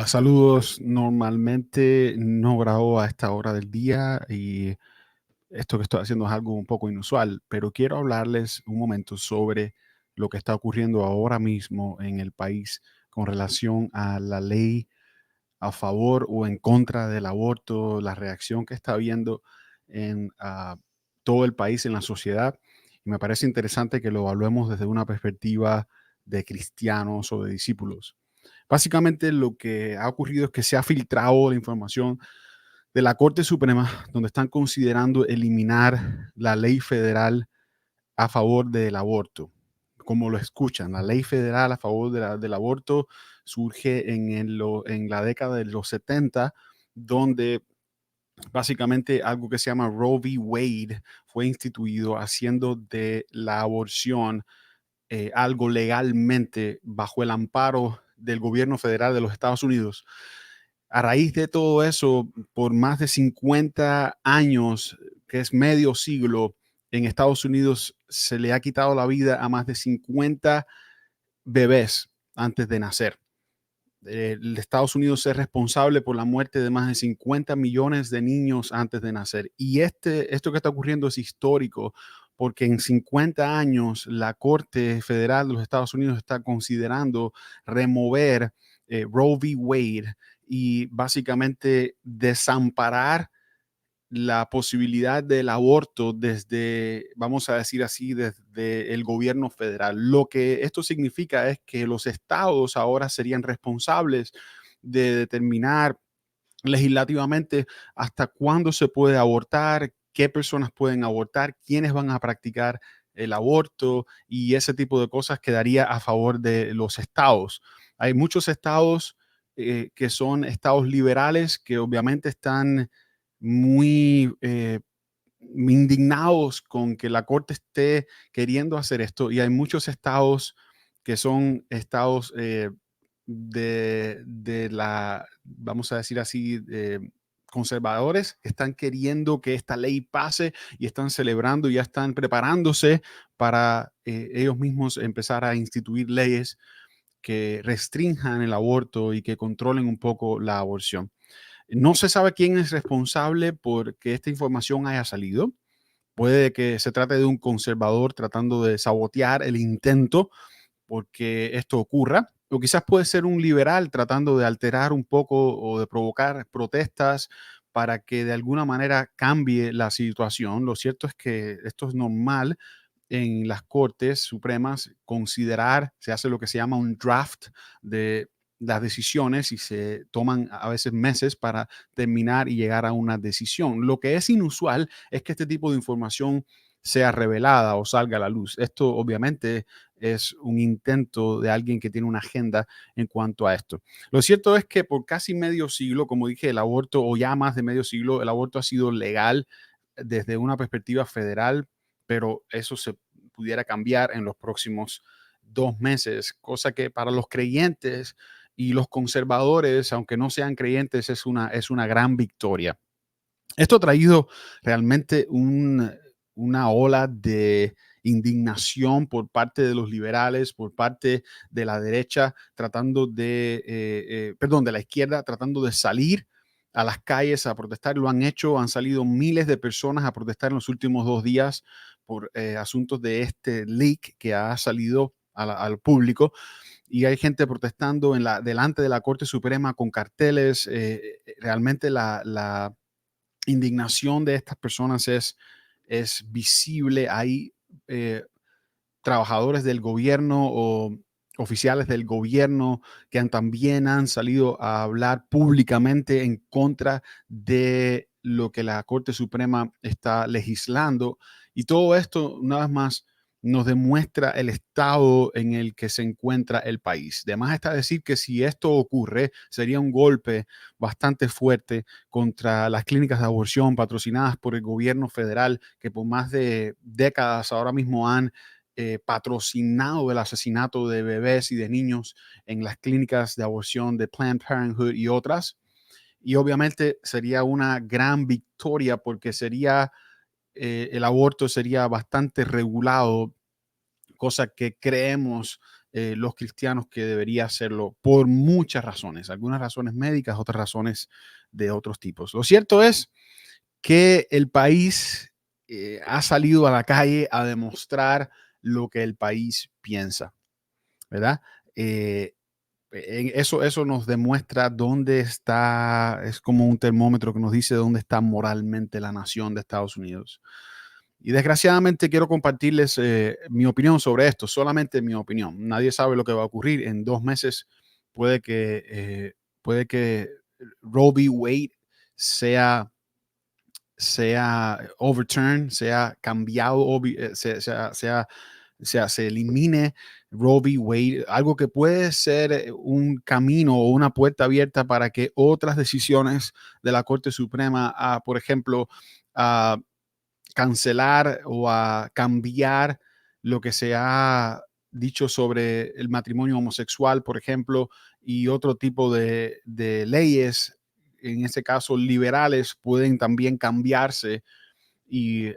Hola, saludos. Normalmente no grabo a esta hora del día y esto que estoy haciendo es algo un poco inusual, pero quiero hablarles un momento sobre lo que está ocurriendo ahora mismo en el país con relación a la ley a favor o en contra del aborto, la reacción que está habiendo en todo el país, en la sociedad. Y me parece interesante que lo evaluemos desde una perspectiva de cristianos o de discípulos. Básicamente lo que ha ocurrido es que se ha filtrado la información de la Corte Suprema, donde están considerando eliminar la ley federal a favor del aborto. Como lo escuchan, la ley federal a favor del aborto surge en la década de los 70, donde básicamente algo que se llama Roe v. Wade fue instituido, haciendo de la aborción algo legalmente bajo el amparo del gobierno federal de los Estados Unidos. A raíz de todo eso, por más de 50 años, que es medio siglo, en Estados Unidos se le ha quitado la vida a más de 50 bebés antes de nacer. Estados Unidos es responsable por la muerte de más de 50 millones de niños antes de nacer. Y esto que está ocurriendo es histórico, porque en 50 años la Corte Federal de los Estados Unidos está considerando remover Roe v. Wade y básicamente desamparar la posibilidad del aborto desde, vamos a decir así, desde el gobierno federal. Lo que esto significa es que los estados ahora serían responsables de determinar legislativamente hasta cuándo se puede abortar, qué personas pueden abortar, quiénes van a practicar el aborto, y ese tipo de cosas quedaría a favor de los estados. Hay muchos estados que son estados liberales que obviamente están muy indignados con que la corte esté queriendo hacer esto, y hay muchos estados que son estados vamos a decir así, conservadores, que están queriendo que esta ley pase y están celebrando y ya están preparándose para ellos mismos empezar a instituir leyes que restrinjan el aborto y que controlen un poco la aborción. No se sabe quién es responsable por que esta información haya salido. Puede que se trate de un conservador tratando de sabotear el intento porque esto ocurra, o quizás puede ser un liberal tratando de alterar un poco o de provocar protestas para que de alguna manera cambie la situación. Lo cierto es que esto es normal en las Cortes Supremas, considerar, se hace lo que se llama un draft de las decisiones y se toman a veces meses para terminar y llegar a una decisión. Lo que es inusual es que este tipo de información sea revelada o salga a la luz. Esto obviamente es un intento de alguien que tiene una agenda en cuanto a esto. Lo cierto es que por casi medio siglo, como dije, el aborto, o ya más de medio siglo, el aborto ha sido legal desde una perspectiva federal, pero eso se pudiera cambiar en los próximos 2 meses, cosa que para los creyentes y los conservadores, aunque no sean creyentes, es una gran victoria. Esto ha traído realmente una ola de indignación por parte de los liberales, por parte de la derecha, perdón, de la izquierda, tratando de salir a las calles a protestar. Lo han hecho, han salido miles de personas a protestar en los últimos 2 días por asuntos de este leak que ha salido al público, y hay gente protestando delante de la Corte Suprema con carteles. Realmente la indignación de estas personas es visible. Hay eh, trabajadores del gobierno o oficiales del gobierno que también han salido a hablar públicamente en contra de lo que la Corte Suprema está legislando. Y todo esto, una vez más, nos demuestra el estado en el que se encuentra el país. Además está decir que si esto ocurre, sería un golpe bastante fuerte contra las clínicas de aborción patrocinadas por el gobierno federal, que por más de décadas ahora mismo han patrocinado el asesinato de bebés y de niños en las clínicas de aborción de Planned Parenthood y otras. Y obviamente sería una gran victoria porque el aborto sería bastante regulado, cosa que creemos los cristianos que debería hacerlo por muchas razones, algunas razones médicas, otras razones de otros tipos. Lo cierto es que el país ha salido a la calle a demostrar lo que el país piensa, ¿verdad? Eh, eso nos demuestra dónde está, es como un termómetro que nos dice dónde está moralmente la nación de Estados Unidos. Y desgraciadamente quiero compartirles mi opinión sobre esto, solamente mi opinión. Nadie sabe lo que va a ocurrir. En 2 meses puede que Roe v. Wade sea, sea overturned, sea cambiado, se elimine Roe v. Wade, algo que puede ser un camino o una puerta abierta para que otras decisiones de la Corte Suprema, por ejemplo, a cancelar o a cambiar lo que se ha dicho sobre el matrimonio homosexual, por ejemplo, y otro tipo de leyes, en este caso liberales, pueden también cambiarse y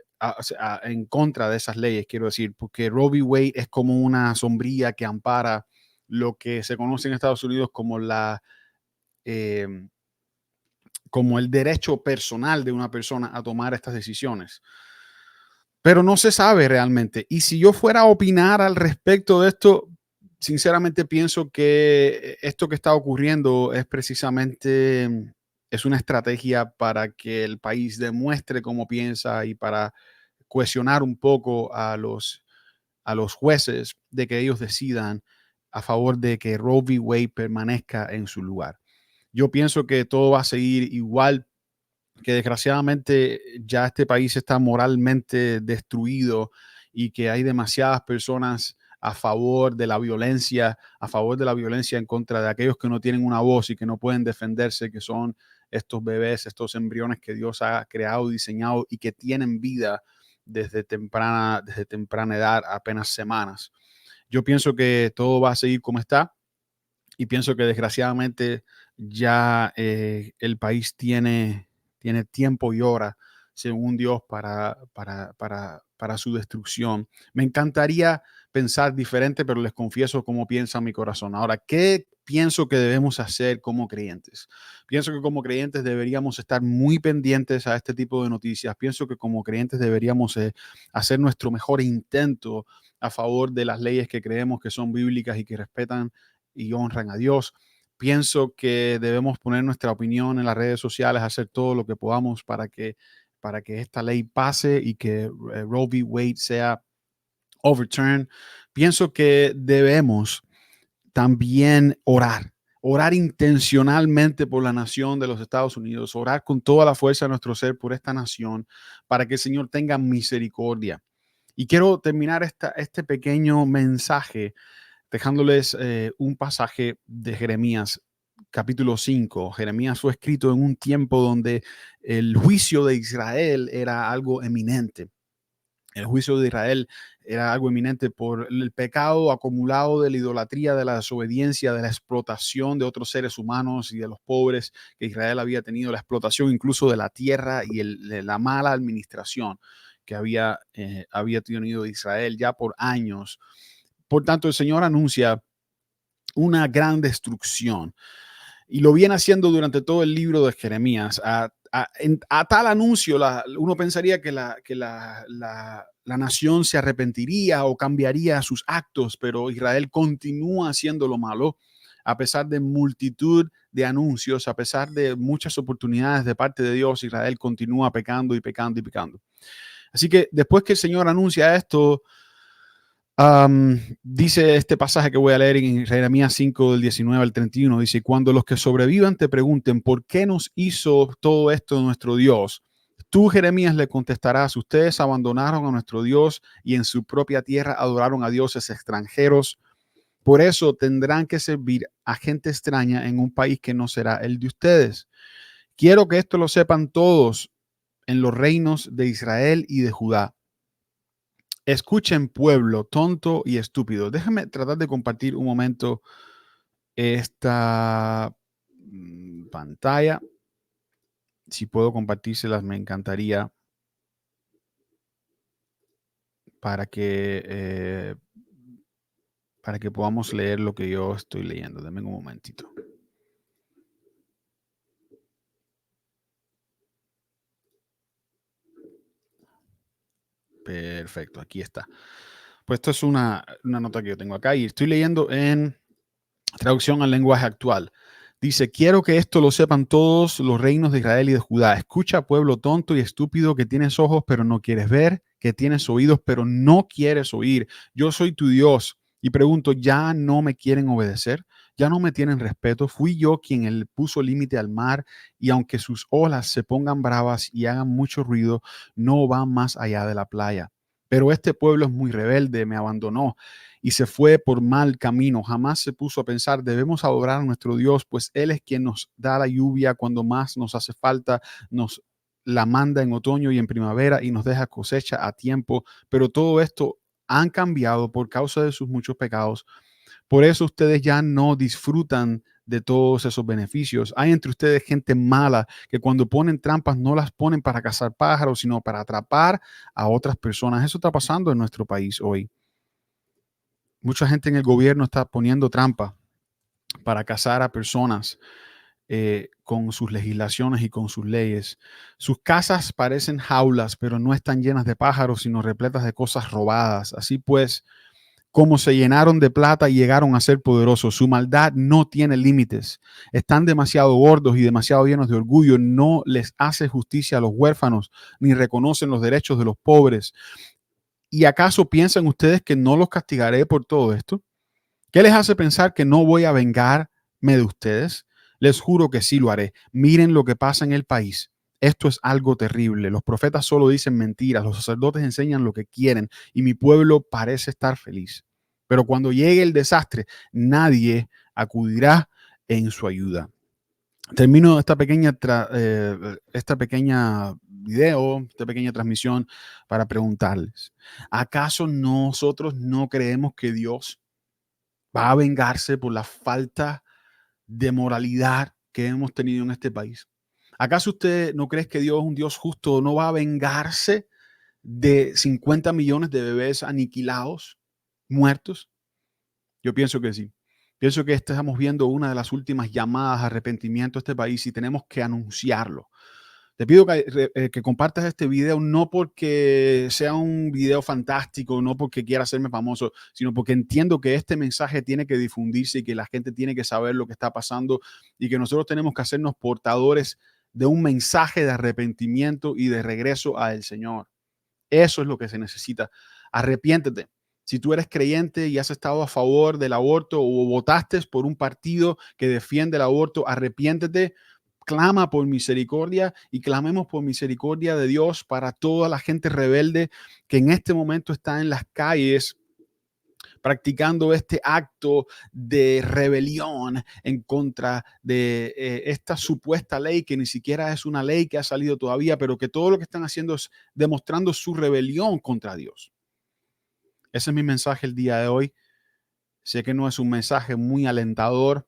en contra de esas leyes, quiero decir, porque Roe v. Wade es como una sombrilla que ampara lo que se conoce en Estados Unidos como eh, como el derecho personal de una persona a tomar estas decisiones. Pero no se sabe realmente. Y si yo fuera a opinar al respecto de esto, sinceramente pienso que esto que está ocurriendo es precisamente, es una estrategia para que el país demuestre cómo piensa y para cuestionar un poco a los jueces de que ellos decidan a favor de que Roe v. Wade permanezca en su lugar. Yo pienso que todo va a seguir igual, que desgraciadamente ya este país está moralmente destruido y que hay demasiadas personas a favor de la violencia en contra de aquellos que no tienen una voz y que no pueden defenderse, que son estos bebés, estos embriones que Dios ha creado, diseñado y que tienen vida desde temprana edad, apenas semanas. Yo pienso que todo va a seguir como está y pienso que desgraciadamente ya el país tiene tiempo y hora, según Dios, para su destrucción. Me encantaría pensar diferente, pero les confieso cómo piensa mi corazón. Ahora, ¿qué pienso que debemos hacer como creyentes? Pienso que como creyentes deberíamos estar muy pendientes a este tipo de noticias. Pienso que como creyentes deberíamos hacer nuestro mejor intento a favor de las leyes que creemos que son bíblicas y que respetan y honran a Dios. Pienso que debemos poner nuestra opinión en las redes sociales, hacer todo lo que podamos para que esta ley pase y que Roe v. Wade sea overturned. Pienso que debemos también orar intencionalmente por la nación de los Estados Unidos, orar con toda la fuerza de nuestro ser por esta nación, para que el Señor tenga misericordia. Y quiero terminar este pequeño mensaje dejándoles un pasaje de Jeremías, capítulo 5. Jeremías fue escrito en un tiempo donde el juicio de Israel era algo eminente. El juicio de Israel era algo eminente por el pecado acumulado de la idolatría, de la desobediencia, de la explotación de otros seres humanos y de los pobres que Israel había tenido, la explotación incluso de la tierra y la mala administración que había tenido Israel ya por años. Por tanto, el Señor anuncia una gran destrucción y lo viene haciendo durante todo el libro de Jeremías. A tal anuncio, uno pensaría que la nación se arrepentiría o cambiaría sus actos, pero Israel continúa haciendo lo malo a pesar de multitud de anuncios, a pesar de muchas oportunidades de parte de Dios. Israel continúa pecando y pecando y pecando. Así que después que el Señor anuncia esto, dice este pasaje que voy a leer en Jeremías 5 del 19 al 31, dice: cuando los que sobrevivan te pregunten por qué nos hizo todo esto nuestro Dios, tú, Jeremías, le contestarás: ustedes abandonaron a nuestro Dios y en su propia tierra adoraron a dioses extranjeros. Por eso tendrán que servir a gente extraña en un país que no será el de ustedes. Quiero que esto lo sepan todos en los reinos de Israel y de Judá. Escuchen, pueblo tonto y estúpido. Déjame tratar de compartir un momento esta pantalla. Si puedo compartírselas, me encantaría, para que para que podamos leer lo que yo estoy leyendo. Denme un momentito. Perfecto, aquí está. Pues esto es una nota que yo tengo acá y estoy leyendo en traducción al lenguaje actual. Dice, quiero que esto lo sepan todos los reinos de Israel y de Judá. Escucha, pueblo tonto y estúpido, que tienes ojos pero no quieres ver, que tienes oídos pero no quieres oír. Yo soy tu Dios y pregunto, ¿ya no me quieren obedecer? ¿Ya no me tienen respeto? Fui yo quien le puso límite al mar y aunque sus olas se pongan bravas y hagan mucho ruido, no van más allá de la playa. Pero este pueblo es muy rebelde, me abandonó y se fue por mal camino. Jamás se puso a pensar, debemos adorar a nuestro Dios, pues Él es quien nos da la lluvia cuando más nos hace falta, nos la manda en otoño y en primavera y nos deja cosecha a tiempo. Pero todo esto han cambiado por causa de sus muchos pecados. Por eso ustedes ya no disfrutan de todos esos beneficios. Hay entre ustedes gente mala que cuando ponen trampas no las ponen para cazar pájaros, sino para atrapar a otras personas. Eso está pasando en nuestro país hoy. Mucha gente en el gobierno está poniendo trampa para cazar a personas con sus legislaciones y con sus leyes. Sus casas parecen jaulas, pero no están llenas de pájaros, sino repletas de cosas robadas. Así pues, como se llenaron de plata y llegaron a ser poderosos, su maldad no tiene límites. Están demasiado gordos y demasiado llenos de orgullo. No les hace justicia a los huérfanos, ni reconocen los derechos de los pobres. ¿Y acaso piensan ustedes que no los castigaré por todo esto? ¿Qué les hace pensar que no voy a vengarme de ustedes? Les juro que sí lo haré. Miren lo que pasa en el país. Esto es algo terrible. Los profetas solo dicen mentiras, los sacerdotes enseñan lo que quieren y mi pueblo parece estar feliz. Pero cuando llegue el desastre, nadie acudirá en su ayuda. Termino esta pequeña video, esta pequeña transmisión para preguntarles, ¿acaso nosotros no creemos que Dios va a vengarse por la falta de moralidad que hemos tenido en este país? ¿Acaso usted no cree que Dios es un Dios justo? ¿No va a vengarse de 50 millones de bebés aniquilados, muertos? Yo pienso que sí. Pienso que estamos viendo una de las últimas llamadas a arrepentimiento a este país y tenemos que anunciarlo. Te pido que compartas este video no porque sea un video fantástico, no porque quiera hacerme famoso, sino porque entiendo que este mensaje tiene que difundirse y que la gente tiene que saber lo que está pasando y que nosotros tenemos que hacernos portadores de un mensaje de arrepentimiento y de regreso al Señor. Eso es lo que se necesita. Arrepiéntete. Si tú eres creyente y has estado a favor del aborto o votaste por un partido que defiende el aborto, arrepiéntete, clama por misericordia y clamemos por misericordia de Dios para toda la gente rebelde que en este momento está en las calles practicando este acto de rebelión en contra de esta supuesta ley que ni siquiera es una ley que ha salido todavía, pero que todo lo que están haciendo es demostrando su rebelión contra Dios. Ese es mi mensaje el día de hoy. Sé que no es un mensaje muy alentador,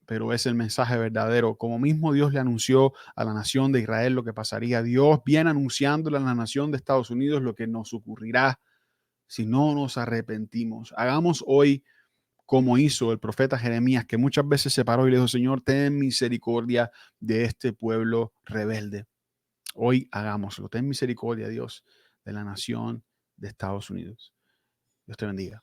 pero es el mensaje verdadero. Como mismo Dios le anunció a la nación de Israel lo que pasaría, Dios viene anunciándole a la nación de Estados Unidos lo que nos ocurrirá si no nos arrepentimos. Hagamos hoy como hizo el profeta Jeremías, que muchas veces se paró y le dijo, Señor, ten misericordia de este pueblo rebelde. Hoy hagámoslo. Ten misericordia, Dios, de la nación de Estados Unidos. Dios te bendiga.